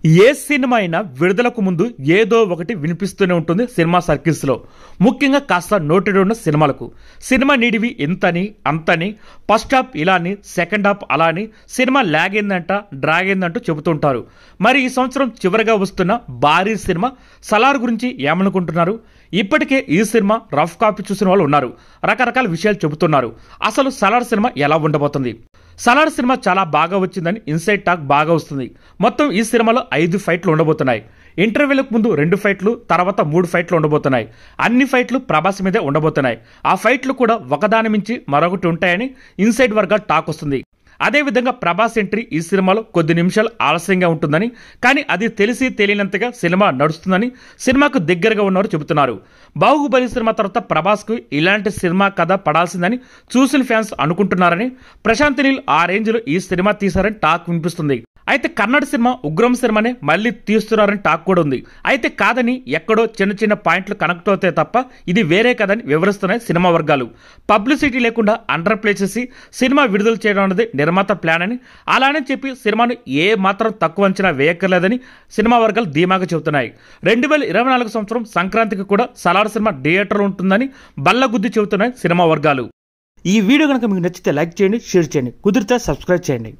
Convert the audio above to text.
ఏ cinema అయినా విడుదలకు ముందు ఏదో ఒకటి వినిపిస్తూనే ఉంటుంది సినిమా సర్కిల్స్ లో. ముఖ్యంగా కాస్త నోటెడ్ ఉన్న సినిమాలకు సినిమా నీడివి ఇంతని అంతని, ఫస్ట్ హాఫ్ ఇలా అని, సెకండ్ హాఫ్ అలా అని, సినిమా లాగ్ అయిందంట డ్రాగ్ అయిందంటూ చెబుతుంటారు. మరి ఈ సంవత్సరం చివరిగా వస్తున్న భారీ సినిమా సలార్ గురించి ఏమనుకుంటున్నారు? ఇప్పటికే ఈ సినిమా రఫ్ కాపీ చూసిన వాళ్ళు ఉన్నారు, రకరకాల విషయాలు చెబుతున్నారు. అసలు సలార్ సినిమా ఎలా ఉండబోతుంది? సలార్ సినిమా చాలా బాగా వచ్చిందని ఇన్సైడ్ టాక్ బాగా వస్తుంది. మొత్తం ఈ సినిమాలో 5 ఫైట్లు ఉండబోతున్నాయి. ఇంటర్వ్యూలకు ముందు 2 ఫైట్లు, తర్వాత 3 ఫైట్లు ఉండబోతున్నాయి. అన్ని ఫైట్లు ప్రభాస్ మీదే ఉండబోతున్నాయి. ఆ ఫైట్లు కూడా ఒకదాని మించి మరొకటి ఉంటాయని ఇన్సైడ్ వర్గాలు టాక్ వస్తుంది. అదేవిధంగా ప్రభాస్ ఎంట్రీ ఈ సినిమాలో కొద్ది నిమిషాలు ఆలస్యంగా ఉంటుందని, కానీ అది తెలిసి తెలియనంతగా సినిమా నడుస్తుందని సినిమాకు దగ్గరగా ఉన్నవారు చెబుతున్నారు. బాహుబలి సినిమా తర్వాత ప్రభాస్కు ఇలాంటి సినిమా కథ పడాల్సిందని చూసిన ఫ్యాన్స్ అనుకుంటున్నారని, ప్రశాంత్ నీల్ ఆ రేంజ్లో ఈ సినిమా తీశారని టాక్ వినిపిస్తుంది. అయితే కన్నడ సినిమా ఉగ్రం సినిమానే మళ్ళీ తీస్తున్నారని టాక్ కూడా ఉంది. అయితే కాదని ఎక్కడో చిన్న చిన్న పాయింట్లు కనెక్ట్ అవుతాయి తప్ప ఇది వేరే కదని వివరిస్తున్నాయి సినిమా వర్గాలు. పబ్లిసిటీ లేకుండా అండర్ ప్లే చేసి సినిమా విడుదల చేయడం అనేది నిర్మాత ప్లాన్ అని, అలానే చెప్పి సినిమాను ఏ మాత్రం తక్కువ అంచనా వేయక్కర్లేదని సినిమా వర్గాలు ధీమాగా చెబుతున్నాయి. 2024 సంవత్సరం సంక్రాంతికి కూడా సలార్ సినిమా థియేటర్లో ఉంటుందని బల్లగుద్ది చెబుతున్నాయి సినిమా వర్గాలు. ఈ వీడియో కనుక మీకు నచ్చితే లైక్ చేయండి, షేర్ చేయండి, కుదిరితే సబ్స్క్రైబ్ చేయండి.